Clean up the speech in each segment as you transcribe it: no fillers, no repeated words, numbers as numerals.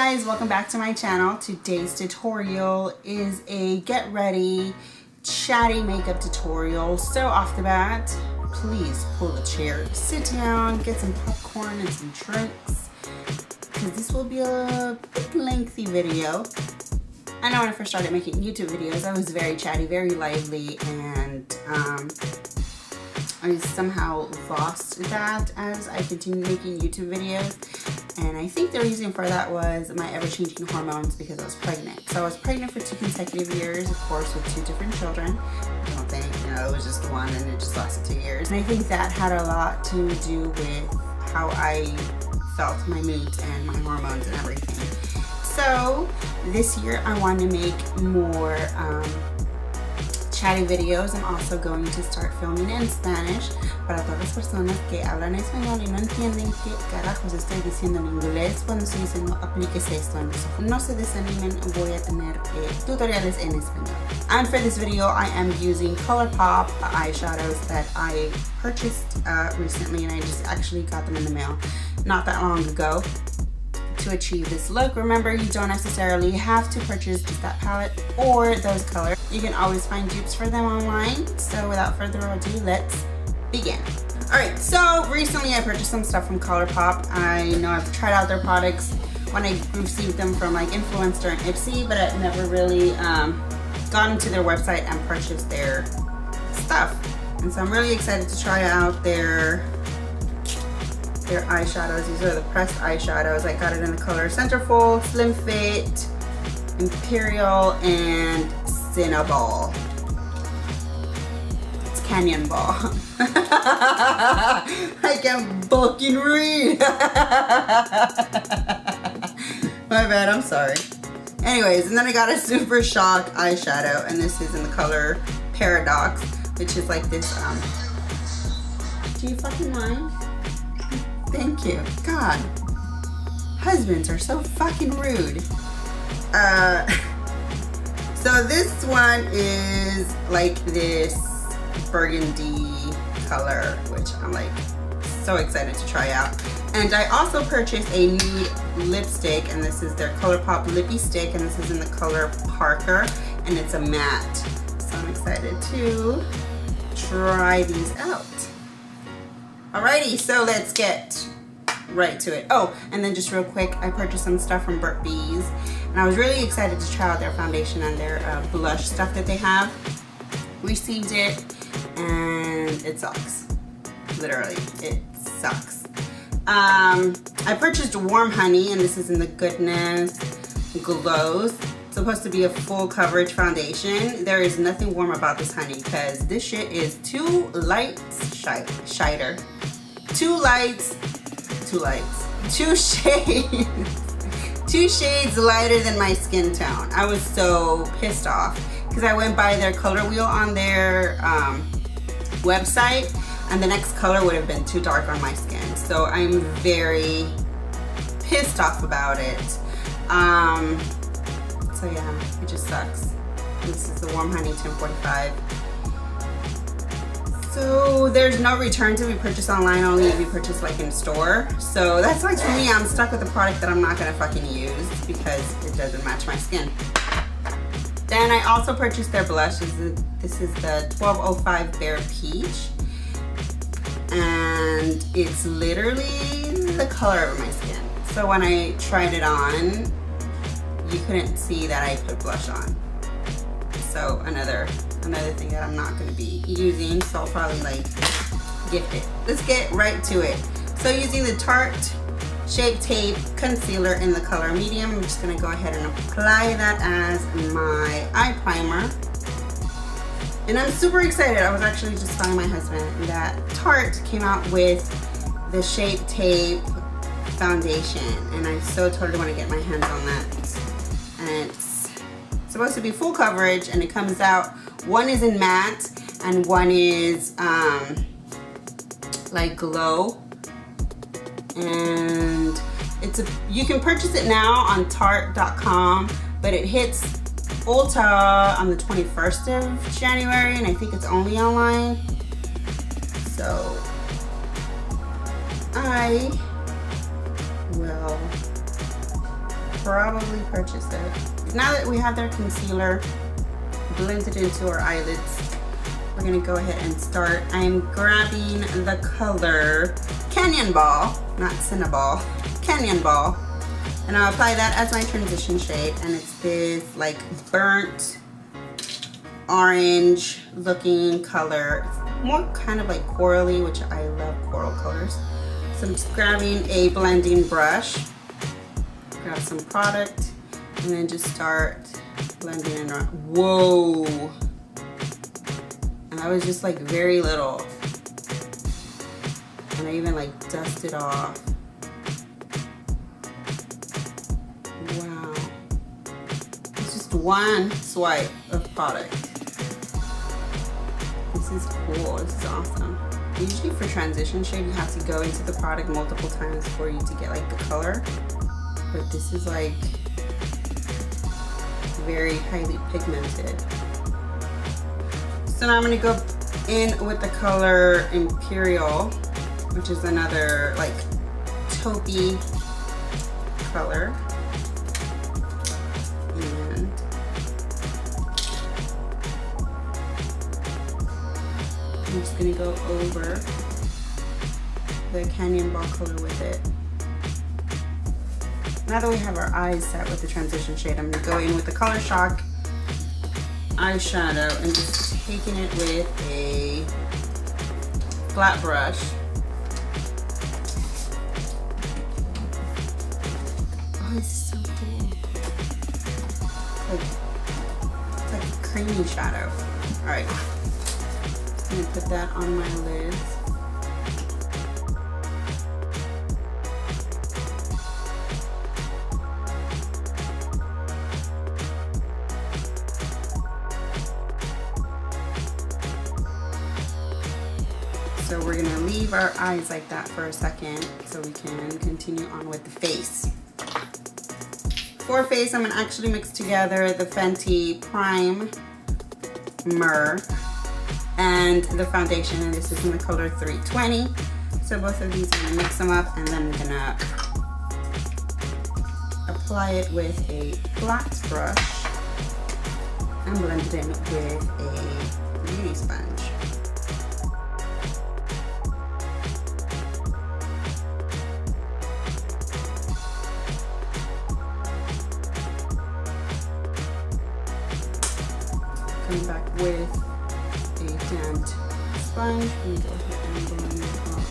Guys, welcome back to my channel. Today's tutorial is a get ready chatty makeup tutorial. So off the bat, please pull a chair, sit down, get some popcorn and some drinks, because this will be a bit lengthy video. I know when I first started making YouTube videos, I was very chatty, very lively, and I somehow lost that as I continued making YouTube videos. And I think the reason for that was my ever-changing hormones because I was pregnant. So I was pregnant for 2 consecutive years, of course, with 2 different children. I don't think, it was just one and it just lasted 2 years. And I think that had a lot to do with how I felt, my moods and my hormones and everything. So this year I want to make more chatty videos. I'm also going to start filming in Spanish para todas las personas que hablan español y no entienden qué carajos estoy diciendo en inglés cuando estoy diciendo aplíquese esto. No se desanimen, voy a tener tutoriales en español. And for this video, I am using Colourpop eyeshadows that I purchased recently, and I just actually got them in the mail not that long ago. To achieve this look, remember, you don't necessarily have to purchase just that palette or those colors. You can always find dupes for them online. So without further ado, let's begin. Alright, so recently I purchased some stuff from Colourpop. I know I've tried out their products when I received them from like Influencer and Ipsy, but I've never really gone to their website and purchased their stuff. And so I'm really excited to try out their eyeshadows. These are the pressed eyeshadows. I got it in the color Centerfold, Slim Fit, Imperial, and Cinnaball. It's Canyon Ball. I can't fucking read. My bad, I'm sorry. Anyways, and then I got a Super Shock eyeshadow, and this is in the color Paradox, which is like this, do you fucking mind? Thank you. God, husbands are so fucking rude. So this one is like this burgundy color, which I'm like so excited to try out. And I also purchased a nude lipstick, and this is their Colourpop Lippy Stick, and this is in the color Parker, and it's a matte. So I'm excited to try these out. Alrighty, so let's get right to it. Oh, and then just real quick, I purchased some stuff from Burt's Bees, and I was really excited to try out their foundation and their blush stuff that they have. Received it, and it sucks. Literally, it sucks. I purchased Warm Honey, and this is in the Goodness Glows. It's supposed to be a full coverage foundation. There is nothing warm about this honey because this shit is 2 lights shider. 2 shades lighter than my skin tone. I was so pissed off because I went by their color wheel on their website, and the next color would have been too dark on my skin. So I'm very pissed off about it. So yeah, it just sucks. This is the Warm Honey 1045. So there's no return to be purchased online, only if you purchase like in store. So that sucks for me. I'm stuck with a product that I'm not gonna fucking use because it doesn't match my skin. Then I also purchased their blush. This is the 1205 Bare Peach. And it's literally the color of my skin. So when I tried it on, you couldn't see that I put blush on. So another thing that I'm not going to be using, so I'll probably like gift it. Let's get right to it. So using the Tarte Shape Tape Concealer in the color Medium, I'm just going to go ahead and apply that as my eye primer. And I'm super excited. I was actually just telling my husband that Tarte came out with the Shape Tape foundation, and I so totally want to get my hands on that. And it's supposed to be full coverage, and it comes out, one is in matte and one is like glow, and you can purchase it now on Tarte.com, but it hits Ulta on the 21st of January, and I think it's only online. So I will probably purchase it. Now that we have their concealer blended into our eyelids, we're gonna go ahead and start. I'm grabbing the color Canyon Ball, not Cinnaball, Canyon Ball. And I'll apply that as my transition shade. And it's this like burnt orange looking color. It's more kind of like corally, which I love coral colors. So I'm just grabbing a blending brush, grab some product, and then just start blending it around. Whoa! And that was just like very little. And I even like dusted off. Wow. It's just one swipe of product. This is cool, this is awesome. Usually for transition shade, you have to go into the product multiple times for you to get like the color. But this is like very highly pigmented. So now I'm gonna go in with the color Imperial, which is another like taupey color. And I'm just gonna go over the Canyon Ball color with it. Now that we have our eyes set with the transition shade, I'm gonna go in with the Color Shock eyeshadow and just taking it with a flat brush. Oh, it's so cool. It's like a creamy shadow. All right. I'm gonna put that on my lids. So we're gonna leave our eyes like that for a second so we can continue on with the face. For face, I'm gonna actually mix together the Fenty Primer and the foundation, and this is in the color 320. So both of these, I'm gonna mix them up and then I'm gonna apply it with a flat brush and blend it in with a beauty sponge. Coming back with a damp sponge, and go ahead and blend it all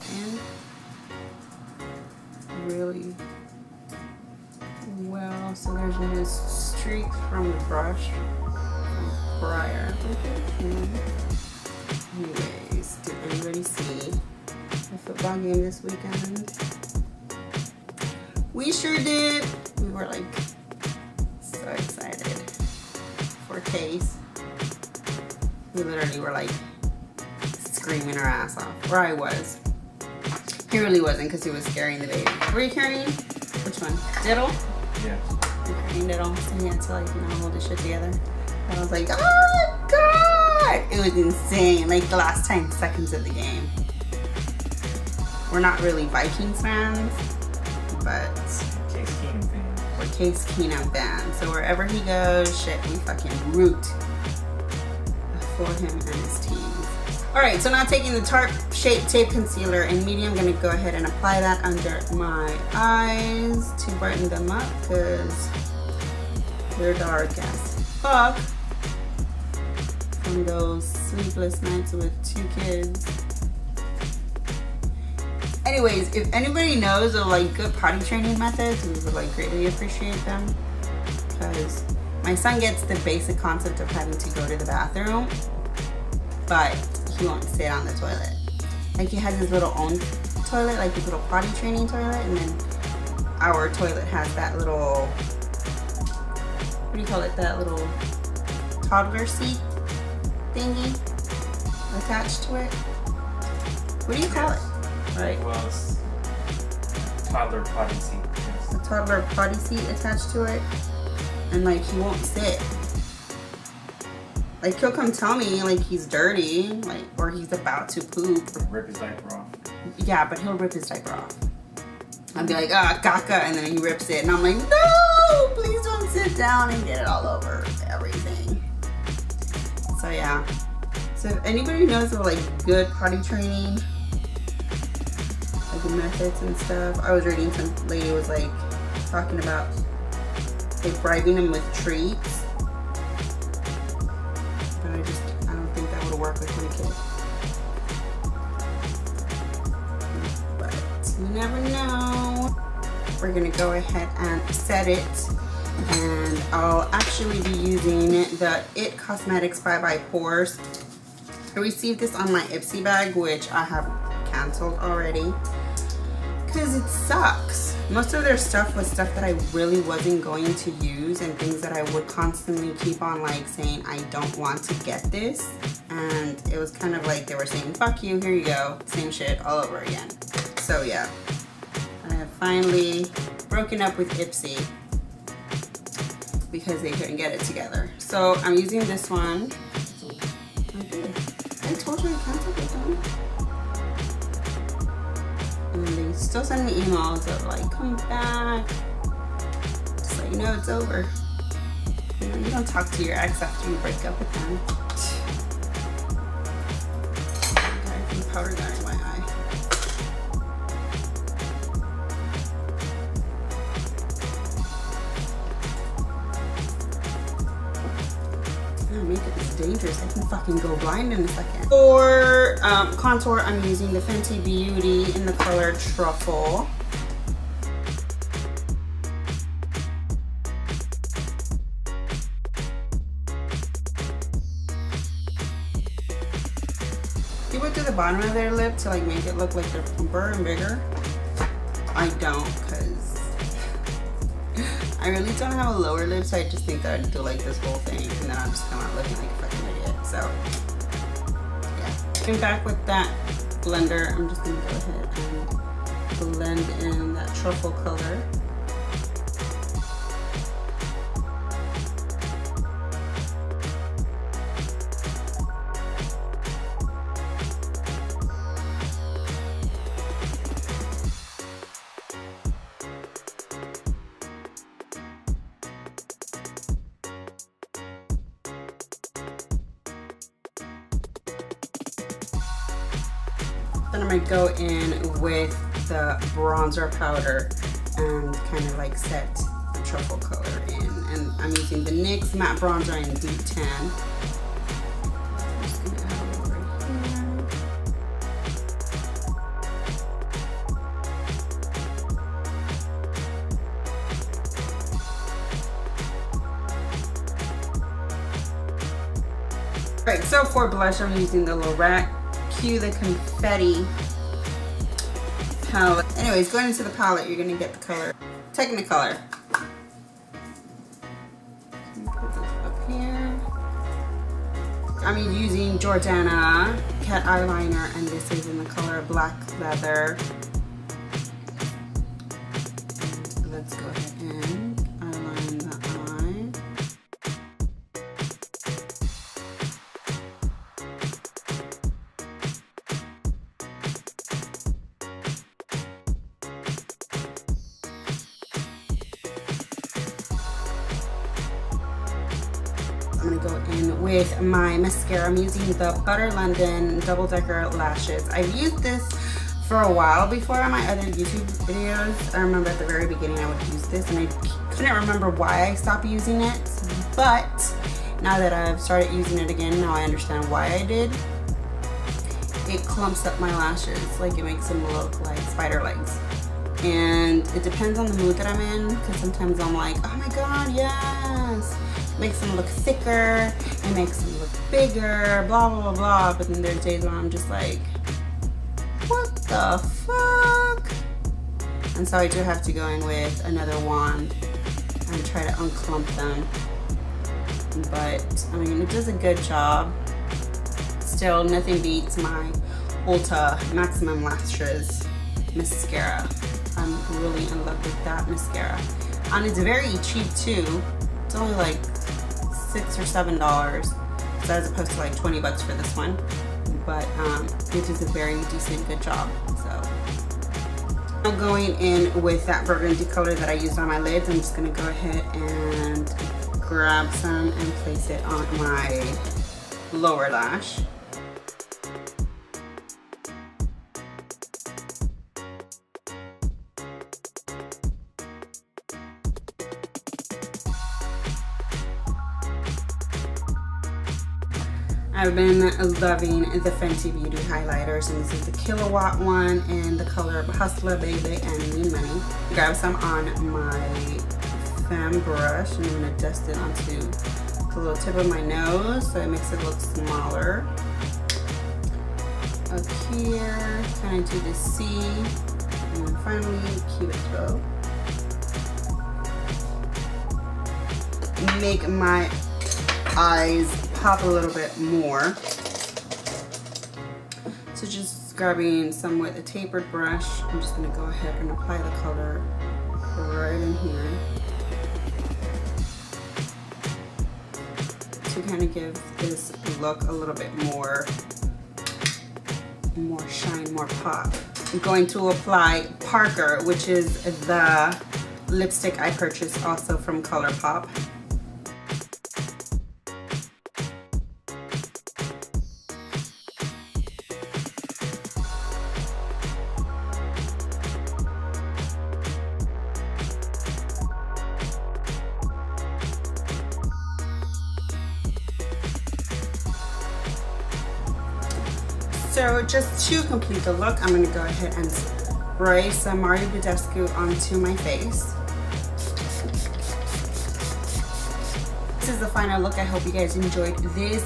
in really well. So there's no streak from the brush from prior. Anyways, did anybody see the football game this weekend? We sure did. We were like so excited for Case. We literally were like screaming our ass off. Or I was. He really wasn't because he was carrying the baby. Were you carrying? Which one? Diddle? Yeah. You're carrying Diddle. So he had to like, you know, hold his shit together. And I was like, oh God! It was insane. Like the last 10 seconds of the game. We're not really Vikings fans, but Case Keenum fan. we're Case Keenum fans. So wherever he goes, shit, we fucking root for him and his team. All right, so now taking the Tarte Shape Tape Concealer in medium, I'm gonna go ahead and apply that under my eyes to brighten them up because they're dark as fuck from those sleepless nights with 2 kids. Anyways, if anybody knows of like good potty training methods, we would like greatly appreciate them because my son gets the basic concept of having to go to the bathroom, but he won't sit on the toilet. Like he has his little own toilet, like his little potty training toilet, and then our toilet has that little, what do you call it, that little toddler seat thingy attached to it. What do you call it? Right. Well, it's toddler potty seat. Yes. A toddler potty seat attached to it. And like he won't sit. Like he'll come tell me like he's dirty, like or he's about to poop. Rip his diaper off. Yeah, but he'll rip his diaper off. I'll be like, ah, caca, and then he rips it, and I'm like, no, sit down and get it all over everything. So yeah. So if anybody knows of like good potty training, like the methods and stuff, I was reading some lady was like talking about like bribing them with treats, but I don't think that would work with my kid. But you never know. We're gonna go ahead and set it, and I'll actually be using the It Cosmetics Bye Bye Pores. I received this on my Ipsy bag, which I have canceled already because it sucks. Most of their stuff was stuff that I really wasn't going to use and things that I would constantly keep on like saying I don't want to get this, and it was kind of like they were saying fuck you, here you go, same shit all over again. So yeah, I have finally broken up with Ipsy because they couldn't get it together. So I'm using this one. I told you I canceled with them. And they still send me emails of like, come back. Just let you know it's over. You know, you don't talk to your ex after you break up with them. Got some powder gun in my eye. Makeup is dangerous. I can fucking go blind in a second. For contour, I'm using the Fenty Beauty in the color Truffle. People do the bottom of their lip to like make it look like they're plumper and bigger. I don't, because I really don't have a lower lip, so I just think that I'd do like this whole thing and then I'll just come out looking like a fucking idiot. So yeah. Coming back with that blender, I'm just gonna go ahead and blend in that truffle color. Then I'm gonna go in with the bronzer powder and kind of like set the truffle color in. And I'm using the NYX matte bronzer in Deep Tan. I'm just gonna add it over here. Right, so for blush, I'm using the Lorac Q the Confetti palette. Anyways, going into the palette, you're gonna get the color Technicolor. Put this up here. I'm using Jordana cat eyeliner, and this is in the color Black Leather. And let's go ahead and eyeline the eye. I'm gonna go in with my mascara. I'm using the Butter London Double Decker Lashes. I've used this for a while before on my other YouTube videos. I remember at the very beginning I would use this and I couldn't remember why I stopped using it. But now that I've started using it again, now I understand why I did. It clumps up my lashes, like it makes them look like spider legs. And it depends on the mood that I'm in, because sometimes I'm like, oh my god, yes! Makes them look thicker, it makes them look bigger, blah blah blah blah. But then there's days when I'm just like, what the fuck? And so I do have to go in with another wand and try to unclump them. But I mean, it does a good job. Still, nothing beats my Ulta Maximum Lashes mascara. I'm really in love with that mascara. And it's very cheap too. It's only like $6 or $7, so as opposed to like 20 bucks for this one. But it does a very decent, good job. So I'm going in with that burgundy color that I used on my lids. I'm just gonna go ahead and grab some and place it on my lower lash. I've been loving the Fenty Beauty highlighters, and this is the Kilowatt one in the color Hustler Baby and Mean Money. Grab some on my fan brush, and I'm gonna dust it onto the little tip of my nose so it makes it look smaller. Up here, kind of do the C, and then finally Cupid's bow. Make my eyes pop a little bit more. So just grabbing some with a tapered brush, I'm just gonna go ahead and apply the color right in here to kind of give this look a little bit more shine, more pop. I'm going to apply Parker, which is the lipstick I purchased also from Colourpop. So just to complete the look, I'm going to go ahead and spray some Mario Badescu onto my face. This is the final look. I hope you guys enjoyed this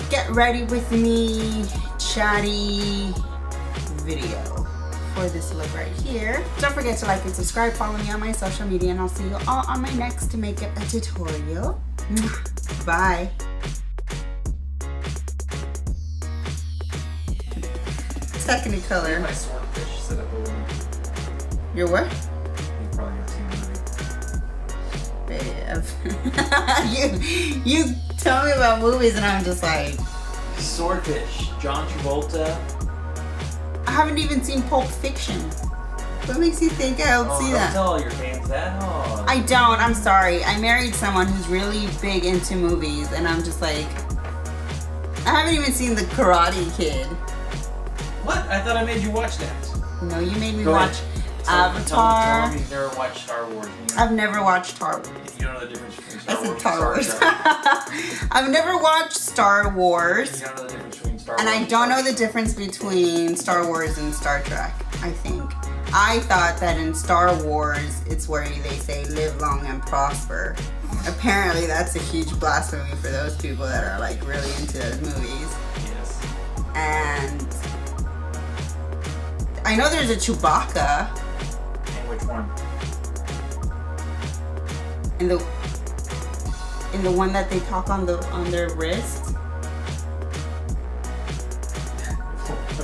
get ready with me chatty video for this look right here. Don't forget to like and subscribe, follow me on my social media, and I'll see you all on my next makeup tutorial. Bye. Technicolor. My swordfish set up a little. Your what? You probably have seen the movie. you tell me about movies and I'm just like... Swordfish, John Travolta. I haven't even seen Pulp Fiction. What makes you think I'll see that? Don't tell all your fans that. Oh. I don't, I'm sorry. I married someone who's really big into movies and I'm just like... I haven't even seen The Karate Kid. What? I thought I made you watch that. No, you made me Go watch ahead. Avatar. Tell me you've never watched Star Wars. I've never watched Star Wars. You don't know the difference between I Star said Wars Star and Wars. Star Trek. I've never watched Star Wars. You don't know the difference between Star Wars And I don't know the difference between Star Wars and Star Trek, I think. I thought that in Star Wars, it's where they say live long and prosper. Apparently that's a huge blasphemy for those people that are like really into those movies. Yes. And I know there's a Chewbacca. And which one? In the one that they talk on their wrist.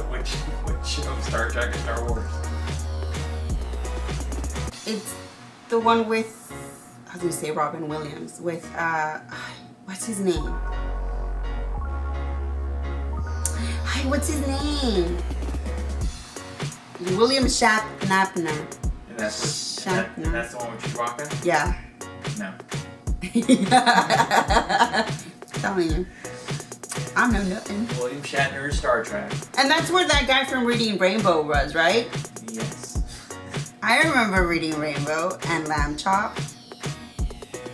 which Star Trek or Star Wars? It's the one with, I was gonna say Robin Williams, with what's his name? Hi, what's his name? William Shatner. And that's Shatner. that's the one with Chewbacca? Yeah. No. Telling you. I know nothing. William Shatner is Star Trek. And that's where that guy from Reading Rainbow was, right? Yes. I remember Reading Rainbow and Lamb Chop.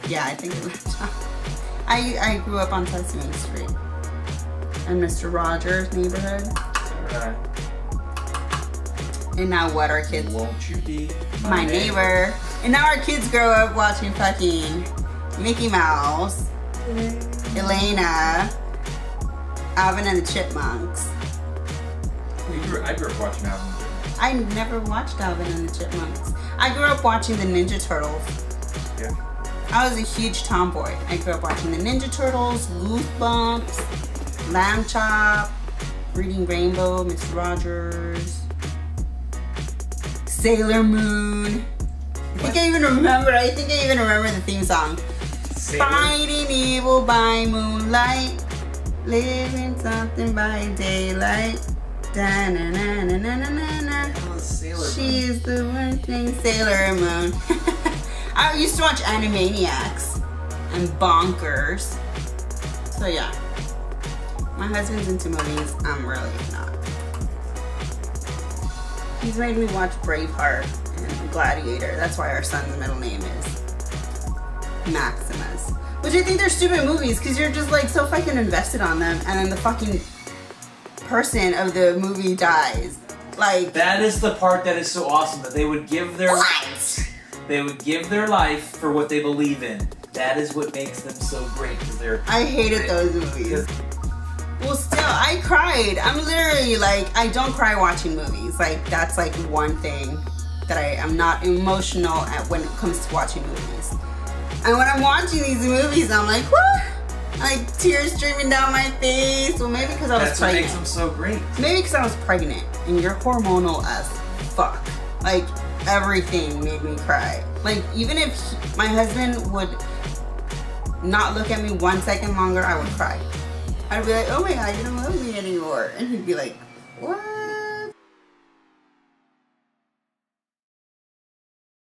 Yeah, I think it's Lamb Chop. I grew up on Sesame Street. And Mr. Rogers' Neighborhood. Alright. And now what, our kids? Won't you be My neighbor. And now our kids grow up watching fucking Mickey Mouse, Elena, Alvin and the Chipmunks. I grew up watching Alvin and the Chipmunks. I never watched Alvin and the Chipmunks. I grew up watching the Ninja Turtles. Yeah. I was a huge tomboy. I grew up watching the Ninja Turtles, Goosebumps, Lamb Chop, Reading Rainbow, Mr. Rogers, Sailor Moon. I think I even remember the theme song. Fighting evil by moonlight, living something by daylight. Da-na-na-na-na-na-na. Oh, Sailor Moon. She's the one thing, Sailor Moon. I used to watch Animaniacs and Bonkers. So yeah, my husband's into movies. I'm really not. He's made me watch Braveheart and Gladiator. That's why our son's middle name is Maximus. Which I think they're stupid movies because you're just like so fucking invested on them, and then the fucking person of the movie dies. Like, that is the part that is so awesome, that they would give their lives. They would give their life for what they believe in. That is what makes them so great, because they're. I hated those movies. Well, still, I cried. I'm literally like, I don't cry watching movies. Like, that's like one thing that I am not emotional at when it comes to watching movies. And when I'm watching these movies, I'm like, what? Like, tears streaming down my face. Well, maybe because I was That's what pregnant. makes them so great. Maybe because I was pregnant and you're hormonal as fuck. Like, everything made me cry. Like, even if my husband would not look at me 1 second longer, I would cry. I'd be like, oh my god, you don't love me anymore. And he'd be like, what?